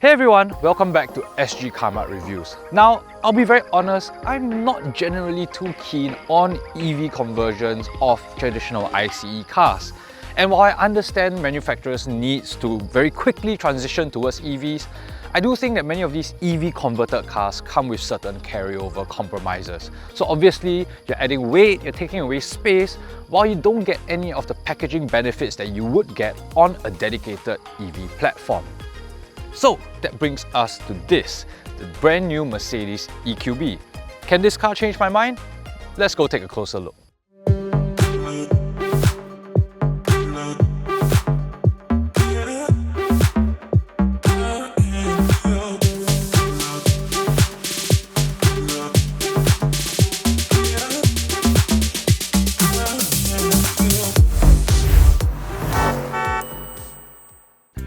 Hey everyone, welcome back to SG Carmart Reviews. Now, I'll be very honest, I'm not generally too keen on EV conversions of traditional ICE cars. And while I understand manufacturers' needs to very quickly transition towards EVs, I do think that many of these EV converted cars come with certain carryover compromises. So obviously, you're adding weight, you're taking away space, while you don't get any of the packaging benefits that you would get on a dedicated EV platform. So that brings us to this, the brand new Mercedes EQB. Can this car change my mind? Let's go take a closer look.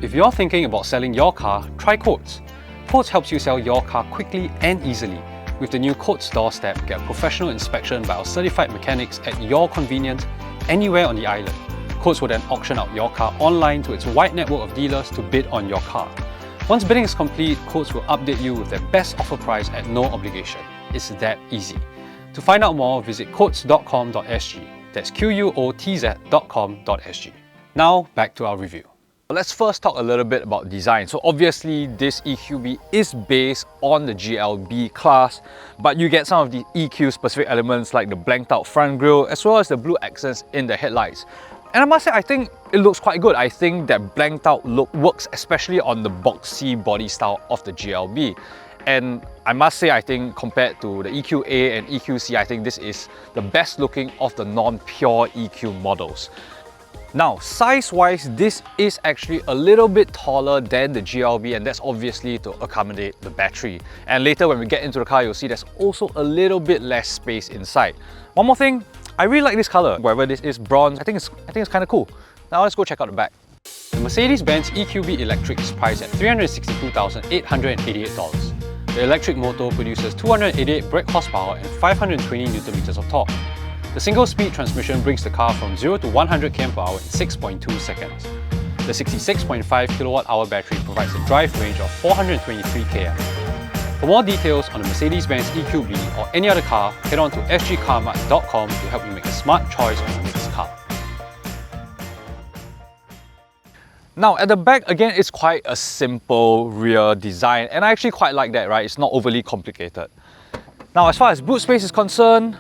If you're thinking about selling your car, try Coates. Coates helps you sell your car quickly and easily. With the new Coates doorstep, get professional inspection by our certified mechanics at your convenience, anywhere on the island. Coates will then auction out your car online to its wide network of dealers to bid on your car. Once bidding is complete, Coates will update you with their best offer price at no obligation. It's that easy. To find out more, visit coates.com.sg. That's QUOTZ.com.sg. Now, back to our review. Let's first talk a little bit about design. So obviously this EQB is based on the GLB class, but you get some of the EQ specific elements like the blanked out front grille as well as the blue accents in the headlights. And I must say, I think it looks quite good. I think that blanked out look works especially on the boxy body style of the GLB. And I must say, I think compared to the EQA and EQC, I think this is the best looking of the non-pure EQ models. Now, size-wise, this is actually a little bit taller than the GLB, and that's obviously to accommodate the battery. And later when we get into the car, you'll see there's also a little bit less space inside. One more thing, I really like this color. Whether this is bronze, I think it's kind of cool. Now let's go check out the back. The Mercedes-Benz EQB Electric is priced at $362,888. The electric motor produces 288 brake horsepower and 520 Nm of torque. The single-speed transmission brings the car from 0 to 100 km/h in 6.2 seconds. The 66.5 kWh battery provides a drive range of 423 km. For more details on the Mercedes-Benz EQB or any other car, head on to sgcarmart.com to help you make a smart choice on your next car. Now at the back, again, it's quite a simple rear design, and I actually quite like that, right? It's not overly complicated. Now as far as boot space is concerned,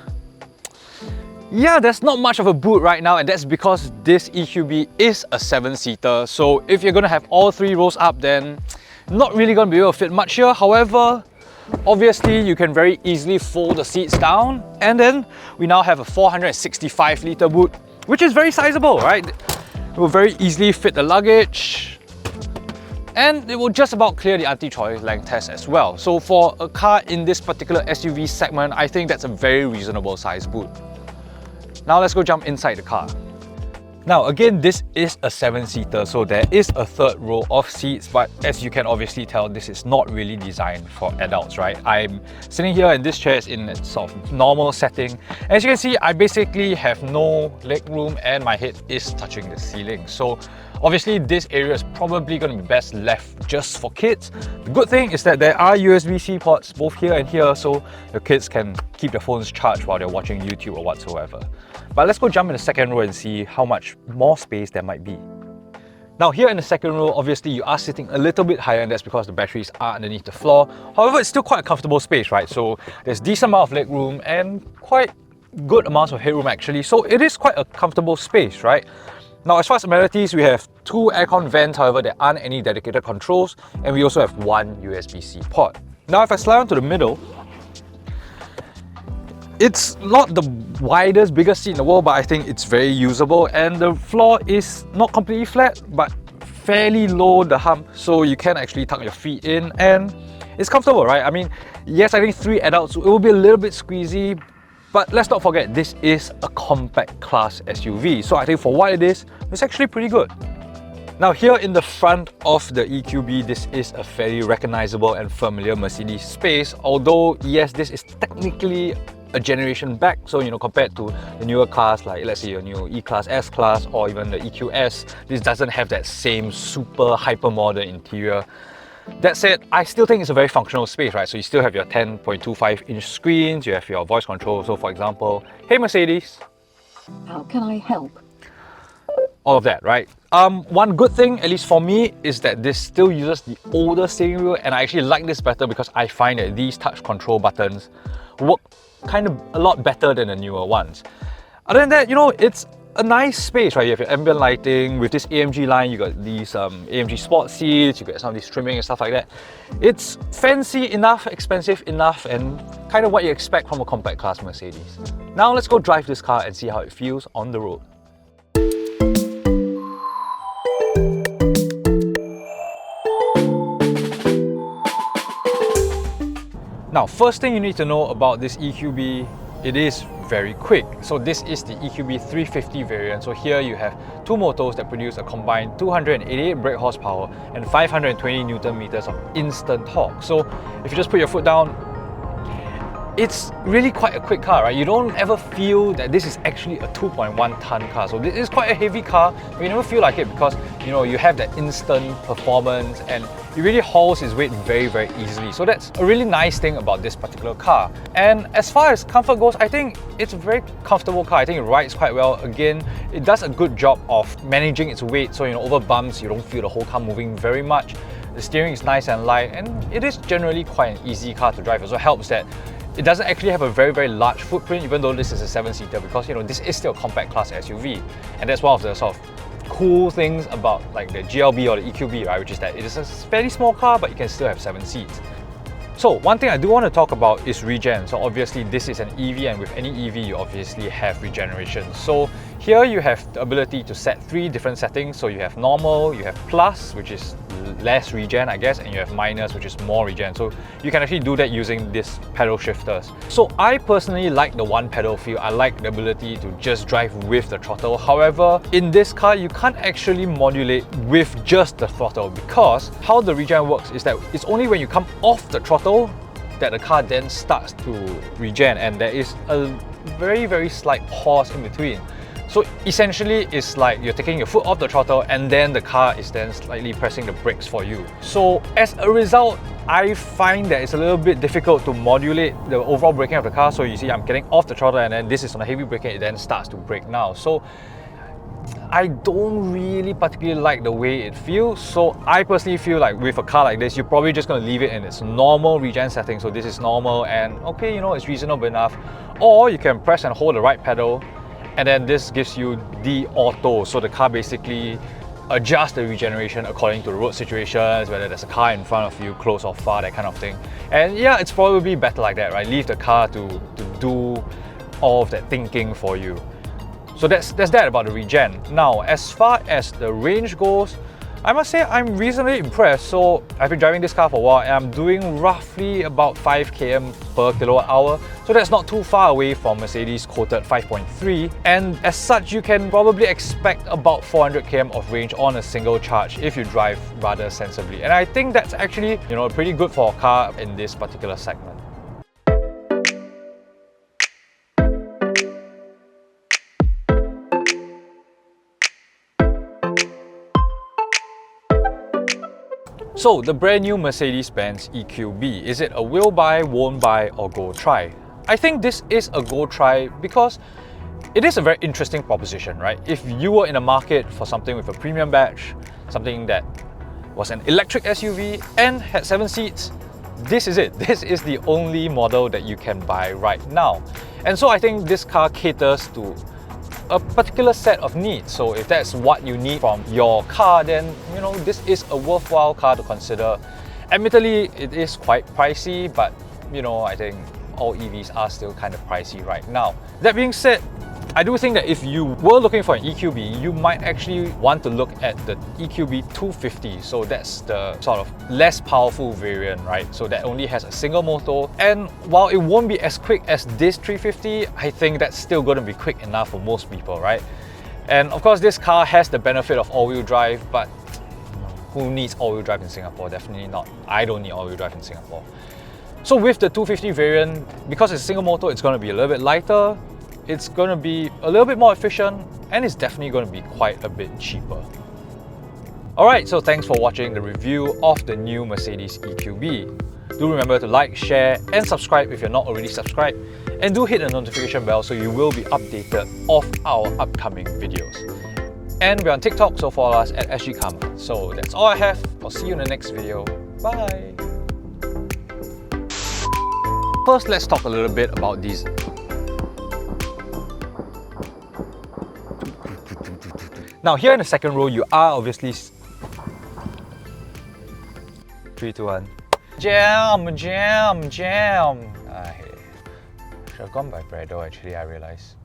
yeah, there's not much of a boot right now, and that's because this EQB is a 7-seater. So if you're going to have all 3 rows up, then not really going to be able to fit much here. However, obviously you can very easily fold the seats down, and then we now have a 465-litre boot, which is very sizable, right? It will very easily fit the luggage, and it will just about clear the anti-Choi length test as well. So for a car in this particular SUV segment, I think that's a very reasonable size boot. Now let's go jump inside the car. Now again, this is a 7-seater, so there is a 3rd row of seats, but as you can obviously tell, this is not really designed for adults, right? I'm sitting here and this chair is in a sort of normal setting. As you can see, I basically have no leg room and my head is touching the ceiling. So obviously this area is probably going to be best left just for kids. The good thing is that there are USB-C ports both here and here, so your kids can keep their phones charged while they're watching YouTube or whatsoever. But let's go jump in the 2nd row and see how much more space there might be. Now here in the 2nd row, obviously you are sitting a little bit higher, and that's because the batteries are underneath the floor. However, it's still quite a comfortable space, right? So there's decent amount of leg room and quite good amounts of headroom actually. So it is quite a comfortable space, right? Now as far as amenities, we have 2 aircon vents, however there aren't any dedicated controls, and we also have 1 USB-C port. Now if I slide onto the middle, it's not the widest, biggest seat in the world, but I think it's very usable, and the floor is not completely flat, but fairly low, the hump, so you can actually tuck your feet in, and it's comfortable, right? I mean, yes, I think 3 adults, it will be a little bit squeezy, but let's not forget, this is a compact class SUV, so I think for what it is, it's actually pretty good. Now here in the front of the EQB, this is a fairly recognizable and familiar Mercedes space, although yes, this is technically a generation back, so compared to the newer cars like let's say your new E-Class, S-Class or even the EQS, this doesn't have that same super hyper modern interior. That said, I still think it's a very functional space, right? So you still have your 10.25-inch screens, you have your voice control. So for example, hey Mercedes, how can I help? all of that, right? One good thing, at least for me, is that this still uses the older steering wheel, and I actually like this better because I find that these touch control buttons work kind of a lot better than the newer ones. Other than that, you know, it's a nice space, right? You have your ambient lighting with this AMG line, you got these AMG sport seats, you got some of these trimming and stuff like that. It's fancy enough, expensive enough, and kind of what you expect from a compact class Mercedes. Now let's go drive this car and see how it feels on the road. Now, first thing you need to know about this EQB, it is very quick. So this is the EQB 350 variant. So here you have two motors that produce a combined 288 brake horsepower and 520 Newton meters of instant torque. So if you just put your foot down, it's really quite a quick car, right? You don't ever feel that this is actually a 2.1 ton car. So this is quite a heavy car, but you never feel like it because, you know, you have that instant performance and it really hauls its weight very, very easily. So that's a really nice thing about this particular car. And as far as comfort goes, I think it's a very comfortable car. I think it rides quite well. Again, it does a good job of managing its weight. So, you know, over bumps, you don't feel the whole car moving very much. The steering is nice and light, and it is generally quite an easy car to drive. It also helps that it doesn't actually have a very, very large footprint, even though this is a 7-seater, because, you know, this is still a compact class SUV. And that's one of the sort of cool things about like the GLB or the EQB, right? Which is that it is a fairly small car, but you can still have 7 seats. So one thing I do want to talk about is regen. So obviously this is an EV, and with any EV you obviously have regeneration. So here you have the ability to set 3 different settings. So you have normal, you have plus, which is less regen, I guess, and you have minus, which is more regen. So you can actually do that using these pedal shifters. So I personally like the one pedal feel. I like the ability to just drive with the throttle. However, in this car, you can't actually modulate with just the throttle, because how the regen works is that it's only when you come off the throttle that the car then starts to regen, and there is a very, very slight pause in between. So essentially, it's like you're taking your foot off the throttle and then the car is then slightly pressing the brakes for you. So as a result, I find that it's a little bit difficult to modulate the overall braking of the car. So you see, I'm getting off the throttle and then this is on a heavy braking, it then starts to brake now. So I don't really particularly like the way it feels. So I personally feel like with a car like this, you're probably just going to leave it in its normal regen setting. So this is normal and okay, you know, it's reasonable enough. Or you can press and hold the right pedal, and then this gives you the auto. So the car basically adjusts the regeneration according to the road situations, whether there's a car in front of you, close or far, that kind of thing. And yeah, it's probably better like that, right? Leave the car to do all of that thinking for you. So that's that about the regen. Now, as far as the range goes, I must say I'm reasonably impressed. So I've been driving this car for a while and I'm doing roughly about 5 km per kilowatt hour. So that's not too far away from Mercedes quoted 5.3. And as such, you can probably expect about 400 km of range on a single charge if you drive rather sensibly. And I think that's actually, you know, pretty good for a car in this particular segment. So the brand new Mercedes-Benz EQB, is it a will buy, won't buy, or go try? I think this is a go try because it is a very interesting proposition, right? If you were in a market for something with a premium badge, something that was an electric SUV and had 7 seats, this is it. This is the only model that you can buy right now. And so I think this car caters to a particular set of needs. So if that's what you need from your car, then you know this is a worthwhile car to consider. Admittedly, it is quite pricey, but you know, I think all EVs are still kind of pricey right now. That being said, I do think that if you were looking for an EQB, you might actually want to look at the EQB 250. So that's the sort of less powerful variant, right? So that only has a single motor. And while it won't be as quick as this 350, I think that's still going to be quick enough for most people, right? And of course, this car has the benefit of all-wheel drive, but who needs all-wheel drive in Singapore? Definitely not. I don't need all-wheel drive in Singapore. So with the 250 variant, because it's a single motor, it's going to be a little bit lighter, it's going to be a little bit more efficient, and it's definitely going to be quite a bit cheaper. Alright, so thanks for watching the review of the new Mercedes EQB. Do remember to like, share and subscribe if you're not already subscribed, and do hit the notification bell so you will be updated of our upcoming videos. And we're on TikTok, so follow us at SG Karma. So that's all I have. I'll see you in the next video. Bye! First, let's talk a little bit about these. Now here in the second row, you are obviously 3, 2, 1. Jam, jam, jam. Should have gone by Bredo actually, I realised.